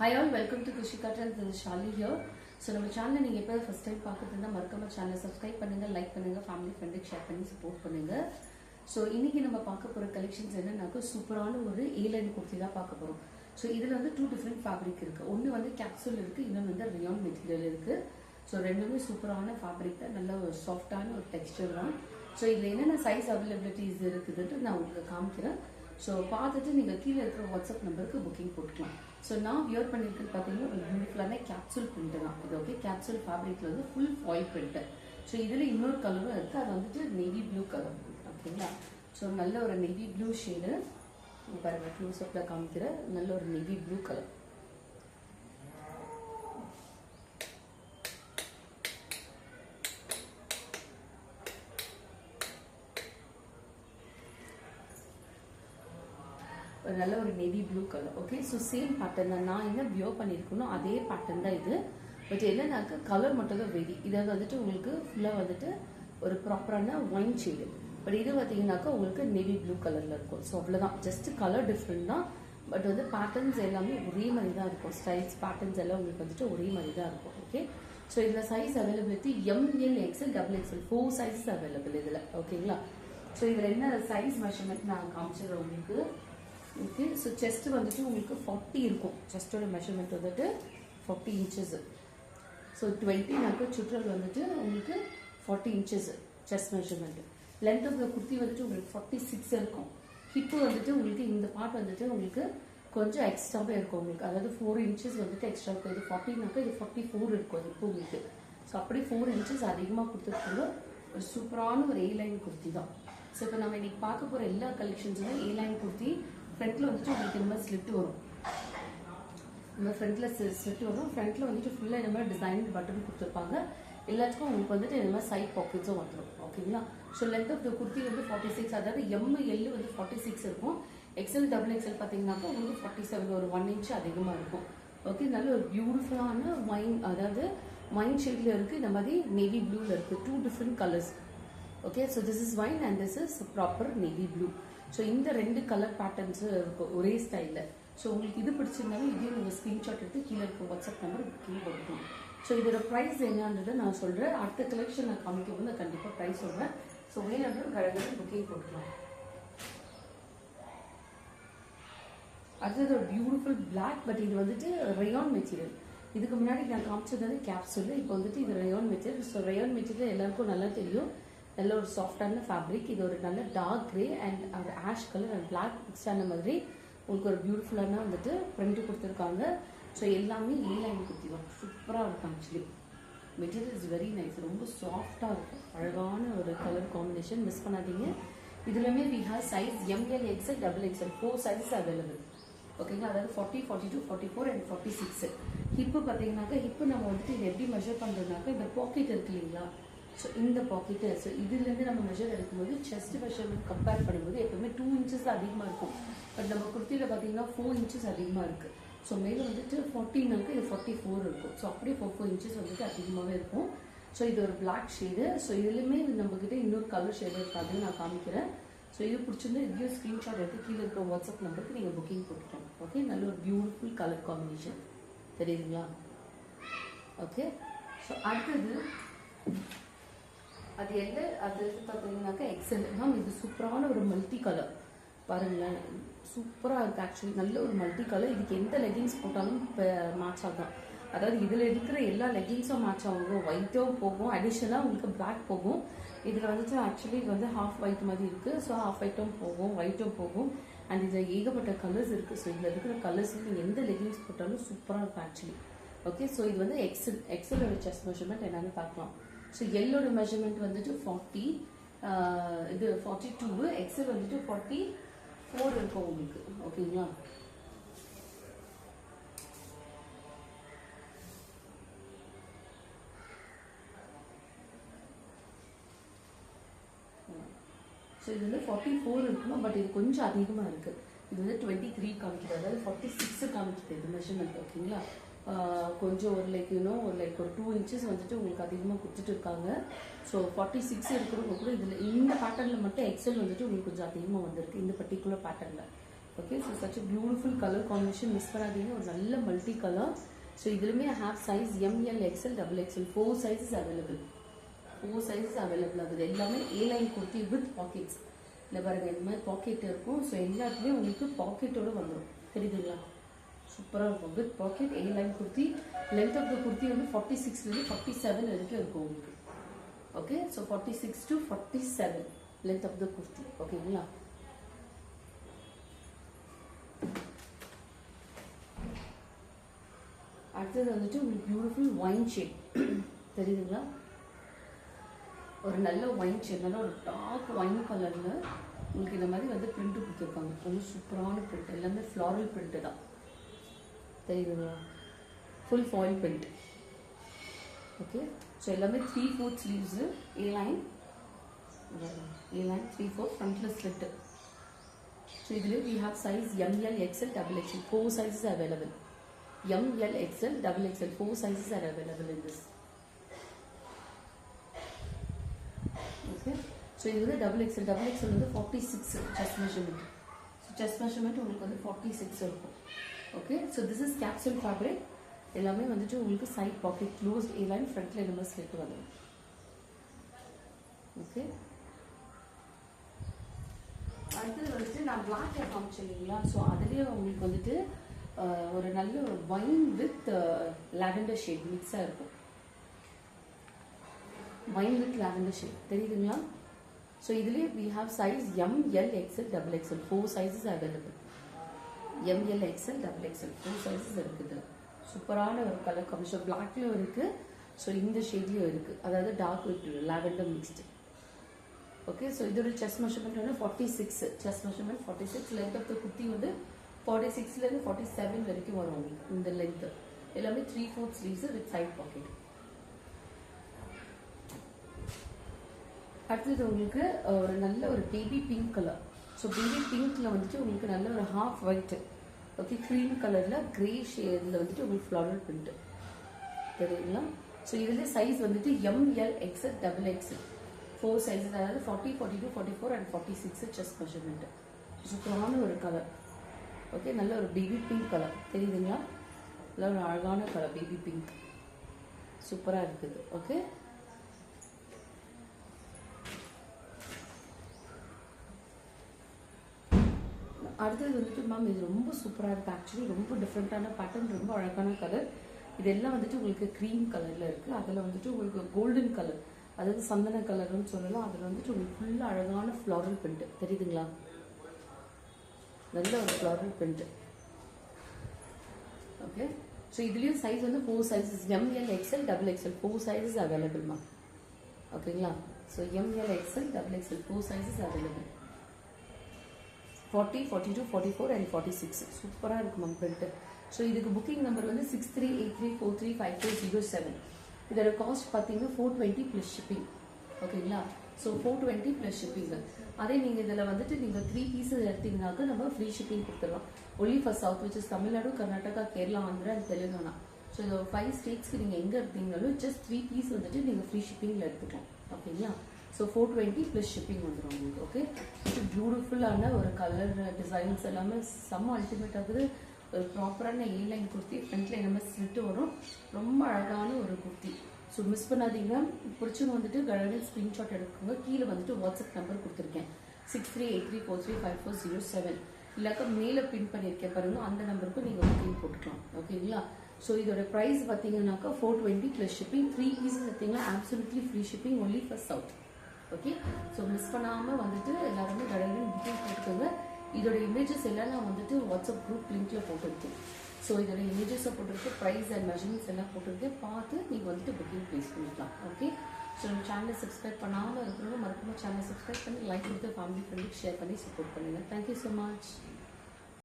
Hi all, welcome to Kushika Trends. This is Shali here. So நம்ம சேனலை நீங்க எப்போ ஃபர்ஸ்ட் டைம் பார்க்குறதுனா மறக்காம சேனலை சப்ஸ்கிரைப் பண்ணுங்க, லைக் பண்ணுங்க, ஃபேமிலி ஃப்ரெண்டுக்கு ஷேர் பண்ணி சப்போர்ட் பண்ணுங்க. ஸோ இன்னைக்கு நம்ம பார்க்க போற கலெக்ஷன்ஸ் என்னன்னாக்க சூப்பரான ஒரு ஏலைன் குர்த்தி தான் பார்க்க போறோம். ஸோ இதுல வந்து டூ டிஃப்ரெண்ட் ஃபேப்ரிக் இருக்கு. ஒன்னு வந்து கேப்சூல் இருக்கு, இன்னொன்று வந்து ரியான் மெட்டீரியல் இருக்கு. ஸோ ரெண்டுமே சூப்பரான ஃபேப்ரிக் தான், நல்ல ஒரு சாஃப்டான ஒரு டெக்ஸ்டர் தான். ஸோ இதுல என்னென்ன சைஸ் அவைலபிலிட்டிஸ் இருக்குதுன்ட்டு நான் உங்களுக்கு காமிக்கிறேன். ஸோ பார்த்துட்டு நீங்கள் கீழே இருக்கிற வாட்ஸ்அப் நம்பருக்கு புக்கிங் போட்டுக்கலாம். ஸோ நான் வியர் பண்ணியிருக்குன்னு பார்த்தீங்கன்னா ஒரு பியூட்டிஃபுல்லான கேப்சூல் பிரிண்ட் தான் இது. ஓகே, கேப்சூல் ஃபேப்ரிக்ல வந்து ஃபுல் ஃபாயில் பிரிண்ட். ஸோ இதில் இன்னொரு கலரும் இருக்குது, அது வந்துட்டு நேவி ப்ளூ கலர். ஓகேங்களா, ஸோ நல்ல ஒரு நேவி ப்ளூ ஷேடு பாருங்க, க்ளோஸ்அப்பில் காமிக்கிற நல்ல ஒரு நேவி ப்ளூ கலர். நல்ல ஒரு navy blue colour. Okay, so same pattern தான். நான் என்ன வியர் பண்ணியிருக்கணும் அதே பேட்டர்ன் தான் இது. பட் என்னன்னாக்க கலர் மட்டும் தான் வெரி. இதை வந்துட்டு உங்களுக்கு ஃபுல்லாக வந்துட்டு ஒரு ப்ராப்பரான ஒயின் ஷேடு. பட் இது பார்த்தீங்கன்னாக்கா உங்களுக்கு நேவி ப்ளூ கலரில் இருக்கும். ஸோ அவ்வளோதான், ஜஸ்ட் கலர் டிஃப்ரெண்ட் தான். பட் வந்து பேட்டர்ன்ஸ் எல்லாமே ஒரே மாதிரி தான் இருக்கும். ஸ்டைல்ஸ் பேட்டர்ன்ஸ் எல்லாம் உங்களுக்கு வந்துட்டு ஒரே மாதிரி தான் இருக்கும். ஓகே, ஸோ இதில் size availability ML XL XXL 4 sizes available இதில். ஓகேங்களா, ஸோ இதில் என்ன சைஸ் மெஷர்மெண்ட் நான் காமிச்சிடுறேன் உங்களுக்கு. ஓகே, ஸோ செஸ்ட் வந்துட்டு உங்களுக்கு 40 இருக்கும். செஸ்டோட மெஷர்மெண்ட் வந்துட்டு 40 இன்ச்சஸ். ஸோ 20 சுற்றல் வந்துட்டு உங்களுக்கு 40 inches chest measurement. Length of the kurti வந்துட்டு உங்களுக்கு 46 இருக்கும். ஹிப்பு வந்துட்டு உங்களுக்கு இந்த பார்ட் வந்துட்டு உங்களுக்கு கொஞ்சம் எக்ஸ்ட்ராவே இருக்கும் உங்களுக்கு, அதாவது 4 இன்ச்சஸ் வந்துட்டு எக்ஸ்ட்ரா இருக்கும். இது 40 இது 44 இருக்கும் இப்போ உங்களுக்கு. ஸோ அப்படி 4 இன்ச்சஸ் அதிகமாக கொடுத்துருக்காங்க. ஒரு சூப்பரான ஒரு ஏலைன் குர்த்தி தான். ஸோ இப்போ நம்ம இன்னைக்கு பார்க்க போகிற எல்லா கலெக்ஷன்ஸுமே ஏலைன் குர்த்தி. ஃப்ரண்ட்ல வந்துட்டு உங்களுக்கு இந்த மாதிரி ஸ்லிட் வரும். இந்த ஃப்ரண்ட்ல ஸ்லிட் வரும். ஃப்ரண்ட்ல வந்துட்டு ஃபுல்லாக இந்த மாதிரி டிசைன் பட்டன் கொடுத்துருப்பாங்க. எல்லாத்துக்கும் உங்களுக்கு வந்துட்டு இந்த மாதிரி சைட் பாக்கெட்ஸும் வந்துடும். ஓகேங்களா, so length of the kurti வந்து 46, அதாவது ML வந்து 46 இருக்கும். XL XXL பார்த்தீங்கன்னாக்கா உங்களுக்கு 47, ஒரு 1 இன்ச் அதிகமாக இருக்கும். ஓகே, நல்ல ஒரு பியூட்டிஃபுல்லான வைன், அதாவது வைன் ஷேட்ல இருக்கு. இந்த மாதிரி நேவி ப்ளூல இருக்கு. 2 different colours. Okay, so this is wine and this is proper navy blue. So இந்த 2 கலர் பேட்டர்ன்ஸு இருக்கும் ஒரே ஸ்டைலில். ஸோ உங்களுக்கு இது பிடிச்சிருந்தாலும் இதையும் நீங்கள் ஸ்க்ரீன்ஷாட் எடுத்து கீழே இருக்க வாட்ஸ்அப் நம்பர் புக்கிங் போட்டுக்கணும். ஸோ இதோட ப்ரைஸ் என்னன்றதை நான் சொல்கிறேன். அடுத்த கலெக்ஷன் நான் காமிக்கும் போது நான் கண்டிப்பாக ப்ரைஸ் சொல்கிறேன். ஸோ வேணும் கடற்கரை புக்கிங் போட்டுக்கலாம். அடுத்தது ஒரு பியூட்டிஃபுல் பிளாக், பட் இது வந்துட்டு ரயான் மெட்டீரியல். இதுக்கு முன்னாடி நான் காமிச்சது வந்து கேப்சூல், இப்போ வந்துட்டு இது rayon material. So rayon material எல்லாருக்கும் நல்லா தெரியும், நல்ல ஒரு சாஃப்டான ஃபேப்ரிக். இது ஒரு நல்ல டார்க் கிரே அண்ட் அந்த ash colour and black mix ஆன மாதிரி உங்களுக்கு ஒரு பியூட்டிஃபுல்லான வந்துட்டு பிரிண்ட் கொடுத்துருக்காங்க. ஸோ எல்லாமே ஏலைன் குர்த்தி தான், சூப்பராக இருக்கும். Actually material is very nice, ரொம்ப சாஃப்டாக இருக்கும். அழகான ஒரு கலர் காம்பினேஷன், மிஸ் பண்ணாதீங்க. இதுலையுமே we have size ML XL XXL 4 sizes available. ஓகேங்களா, அதாவது 40, 42, 44 அண்ட் 46. ஹிப்பு பார்த்தீங்கன்னாக்கா ஹிப்பு நம்ம வந்துட்டு இது எப்படி மெஷர் பண்ணுறதுனாக்கா இந்த பாக்கெட் இருக்கு இல்லைங்களா, ஸோ இந்த பாக்கெட்டு. ஸோ இதுலேருந்து நம்ம மெஷர் எடுக்கும்போது செஸ்ட் மெஷர்மெண்ட் கம்பேர் பண்ணும்போது எப்பவுமே 2 இன்ச்சஸ் தான் அதிகமாக இருக்கும். பட் நம்ம குர்த்தியில் பார்த்தீங்கன்னா 4 இன்ச்சஸ் அதிகமாக இருக்குது. ஸோ மேலே வந்துட்டு 14 இருக்குது, இது 44 இருக்கும். ஸோ அப்படியே 4 இன்ச்சஸ் வந்துட்டு அதிகமாகவே இருக்கும். ஸோ இது ஒரு பிளாக் ஷேடு. ஸோ இதுலேயுமே நம்மக்கிட்ட இன்னொரு கலர் ஷேடு இருக்காது, நான் காமிக்கிறேன். ஸோ இது பிடிச்சிருந்து இதையும் ஸ்க்ரீன்ஷாட் எடுத்து கீழே இருக்கிற வாட்ஸ்அப் நம்பருக்கு நீங்கள் புக்கிங் போட்டுக்கோங்க. ஓகே, நல்ல ஒரு பியூட்டிஃபுல் கலர் காம்பினேஷன் தெரியுதுங்களா. ஓகே, ஸோ அடுத்தது அது அது பார்த்தீங்கன்னாக்கா XL மேம். இது சூப்பரான ஒரு மல்டி கலர் பாருங்களேன், சூப்பராக இருக்குது. ஆக்சுவலி நல்ல ஒரு மல்டி கலர். இதுக்கு எந்த லெகிங்ஸ் போட்டாலும் மேட்ச் ஆகும். அதாவது இதில் இருக்கிற எல்லா லெகிங்ஸும் மேட்ச் ஆகும். ஒயிட்டும் போகும், அடிஷ்னலாக உங்களுக்கு பிளாக் போகும். இதில் வந்துட்டு ஆக்சுவலி வந்து ஹாஃப் ஒயிட் மாதிரி இருக்குது. ஸோ ஹாஃப் ஒயிட்டும் போகும், ஒயிட்டும் போகும். அண்ட் இதில் ஏகப்பட்ட கலர்ஸ் இருக்குது. ஸோ இதில் இருக்கிற கலர்ஸ் நீங்கள் எந்த லெகிங்ஸ் போட்டாலும் சூப்பராக இருக்கும் ஆக்சுவலி. ஓகே, ஸோ இது வந்து XLோட செஸ்ட் மெஷர்மெண்ட் என்னன்னு பார்க்கலாம். ஸோ எல்லோட மெஷர்மெண்ட் வந்துட்டு 40, இது 42, XL வந்துட்டு 44 இருக்கும் உங்களுக்கு. ஓகேங்களா, ஸோ இது வந்து 44 இருக்கணும். பட் இது கொஞ்சம் அதிகமாக இருக்குது. இது வந்து 23 காமிக்குது, அதாவது 46 காமிக்குது இது மெஷர்மெண்ட். ஓகேங்களா, கொஞ்சம் ஒரு ஒரு 2 இன்ச்சஸ் வந்துட்டு உங்களுக்கு அதிகமாக கொடுத்துட்டு இருக்காங்க. ஸோ 46 இருக்கிறவங்க கூட இதில் இந்த பேட்டர்னில் மட்டும் XL வந்துட்டு உங்களுக்கு கொஞ்சம் அதிகமாக வந்திருக்கு இந்த பர்டிகுலர் பேட்டர்னில். Okay so such beautiful colour combination, miss பண்ணாதீங்க. ஒரு நல்ல மல்டி கலர். ஸோ இதுலையுமே have size ML XL XXL 4 sizes available. 4 sizes available ஆகுது. எல்லாமே A line kurti with pockets. இல்லை பாருங்க, இந்த மாதிரி பாக்கெட் இருக்கும். ஸோ எல்லாத்துலேயும் உங்களுக்கு பாக்கெட்டோடு வந்துடும், தெரியுதுங்களா? சூப்பராக இருக்கும். With pocket A line kurti. Length of the kurti வந்து 46 47 வரைக்கும் இருக்கும் உங்களுக்கு. Okay so 46 to 47 length of the kurti. ஓகேங்களா? அடுத்தது வந்துட்டு உங்களுக்கு பியூட்டிஃபுல் ஒயின் ஷேட், தெரியுதுங்களா? ஒரு நல்ல ஒயின் ஷேட், நல்ல ஒரு டார்க் ஒயின் கலரில் உங்களுக்கு இந்த மாதிரி வந்து பிரிண்ட் கொடுத்துருக்காங்க. ரொம்ப சூப்பரான பிரிண்ட், எல்லாமே ஃப்ளாரல் பிரிண்ட்டு தான், தெரியுதுங்களா? Full foil print. Okay so எல்லாமே 3/4 ஸ்லீவ்ஸு, A லைன் 3/4 ஃப்ரண்ட்டில் ஸ்லிட்டு. ஸோ இதில் we have size ML XL XXL 4 sizes available. ML XL XXL 4 sizes are available in this. Okay, so இது வந்து XXL வந்து 46 chest measurement. So chest measurement உங்களுக்கு வந்து 46 இருக்கும். Okay, so this is capsule fabric. எல்லாமே வந்துட்டு உங்களுக்கு side pocket closed A line, front line நம்ம ஸ்லிட் வந்துடும். Okay, அடுத்தது வந்துட்டு நான் பிளாக்ல காமிச்சேன் இல்லைங்களா? ஸோ அதுலேயே உங்களுக்கு வந்துட்டு ஒரு நல்ல ஒரு ஒயின் வித் லாவெண்டர் ஷேட் மிக்ஸாக இருக்கும். ஒயின் வித் லாவெண்டர் ஷேட், தெரியுதுங்களா? ஸோ இதுலேயே we have size ML XL XXL 4 sizes available. ML XL XXL 4 sizes இருக்குது. சூப்பரான ஒரு கலர் காம்பினேஷன், பிளாக்லேயும் இருக்குது. ஸோ இந்த ஷேட்லேயும் இருக்குது, அதாவது dark with lavender mixed. Okay so இதோட செஸ்ட் மெஷர்மெண்ட் வந்து 46, chest measurement 46. Length of the kurti வந்து 46லேருந்து 47 வரைக்கும் வரும் உங்களுக்கு இந்த லென்த்து. எல்லாமே 3/4 ஸ்லீவ்ஸ் வித் சைட் பாக்கெட். அடுத்தது உங்களுக்கு ஒரு நல்ல ஒரு baby pink colour. So baby பிங்க்ல வந்துட்டு உங்களுக்கு நல்ல ஒரு ஹாஃப் ஒயிட், ஓகே க்ரீம் கலரில் கிரே ஷேடில் வந்துட்டு உங்களுக்கு ஃப்ளாரல் பிரிண்ட்டு, தெரியுங்களா? ஸோ இதில் சைஸ் வந்துட்டு ML XL XXL 4 சைஸஸ், அதாவது 40, 42, 44 அண்ட் 46 செஸ்ட் மெஷர்மெண்ட். சூப்பரான ஒரு கலர். ஓகே, நல்ல ஒரு பேபி பிங்க் கலர், தெரியுதுங்களா? நல்ல ஒரு அழகான கலர் பேபி பிங்க், சூப்பராக இருக்குது. ஓகே, அடுத்தது வந்துட்டு மேம் இது ரொம்ப சூப்பராக இருக்குது. ஆக்சுவலி ரொம்ப டிஃப்ரெண்ட்டான பேட்டர்ன், ரொம்ப அழகான கலர். இதெல்லாம் வந்துட்டு உங்களுக்கு க்ரீம் கலரில் இருக்குது. அதில் வந்துட்டு உங்களுக்கு கோல்டன் கலர், அதாவது சந்தன கலர்னு சொல்லலாம். அதில் வந்துட்டு உங்களுக்கு ஃபுல்லாக அழகான ஃப்ளாரல் பிரிண்ட், தெரியுதுங்களா? நல்ல ஒரு ஃப்ளாரல் பிரிண்ட். ஓகே, ஸோ இதுலேயும் சைஸ் வந்து 4 sizes, ML XL XXL 4 sizes அவைலபிள்மா. ஓகேங்களா? So ML XL XXL 4 sizes available. 40, 42, 44 and 46. சூப்பராக இருக்கும் மேம் பிரிண்ட்டு. ஸோ இதுக்கு புக்கிங் நம்பர் வந்து 6383435407. இதோட காஸ்ட் பார்த்தீங்கன்னா 420 ப்ளஸ் ஷிப்பிங். ஓகேங்களா? So 420 plus shipping. அதே நீங்கள் இதில் வந்துட்டு நீங்கள் 3 பீஸஸ் எடுத்தீங்கன்னாக்க நம்ம ஃப்ரீ ஷிப்பிங் கொடுத்துடலாம். Only for south, which is Tamil Nadu, Karnataka, Kerala, Andhra and Telangana. So இந்த 5 ஸ்டேட்ஸ்க்கு நீங்கள் எங்கே எடுத்தீங்கனாலும் ஜஸ்ட் 3 பீஸ் வந்துட்டு நீங்கள் ஃப்ரீ ஷிப்பிங்கில் எடுத்துக்கலாம். ஓகேங்களா? ஸோ 420 ப்ளஸ் ஷிப்பிங் வந்துடும் உங்களுக்கு. ஓகே, பியூட்டிஃபுல்லான ஒரு கலர் டிசைன்ஸ் எல்லாமே செம்ம அல்டிமேட் ஆகுது. ஒரு ப்ராப்பரான A லைன் குர்த்தி, ஃப்ரண்ட்ல எல்லாமே ஸ்லிட்டு வரும். ரொம்ப அழகான ஒரு குர்த்தி. ஸோ மிஸ் பண்ணாதீங்க. பிடிச்சவங்க வந்துட்டு கடவுள் ஸ்க்ரீன்ஷாட் எடுக்குங்க. கீழே வந்துட்டு வாட்ஸ்அப் நம்பர் கொடுத்துருக்கேன், 6383435407. இல்லாக்கா மேலே பின் பண்ணியிருக்கேன் பாருங்க, அந்த நம்பருக்கு நீங்கள் புக்கிங் போட்டுக்கலாம். ஓகேங்களா? ஸோ இதோட ப்ரைஸ் பார்த்தீங்கன்னாக்கா 420 ப்ளஸ் ஷிப்பிங். 3 பீஸஸ் எடுத்தீங்கன்னா absolutely free shipping, only for south. Okay, so miss பண்ணாமல் வந்துட்டு எல்லாருமே கடவுள் புக்கிங் போட்டுக்கோங்க. இதோட இமேஜஸ் எல்லாம் நான் வந்துட்டு வாட்ஸ்அப் குரூப் லிங்க்ல போட்டிருக்கேன். ஸோ இதோட இமேஜஸை போட்டிருக்கு, ப்ரைஸ் அண்ட் மெஷர்மெண்ட்ஸ் எல்லாம் போட்டிருக்கேன். பார்த்து நீங்கள் வந்துட்டு புக்கிங் ப்ளேஸ் பண்ணிக்கலாம். ஓகே, ஸோ நம்ம சேனலை சப்ஸ்கிரைப் பண்ணாமல் இருக்கிறவங்க மறக்காம சேனலை சப்ஸ்கிரைப் பண்ணி லைக் கொடுத்து ஃபேமிலி ஃப்ரெண்டுக்கு ஷேர் பண்ணி சப்போர்ட் பண்ணுங்கள். Thank you so much.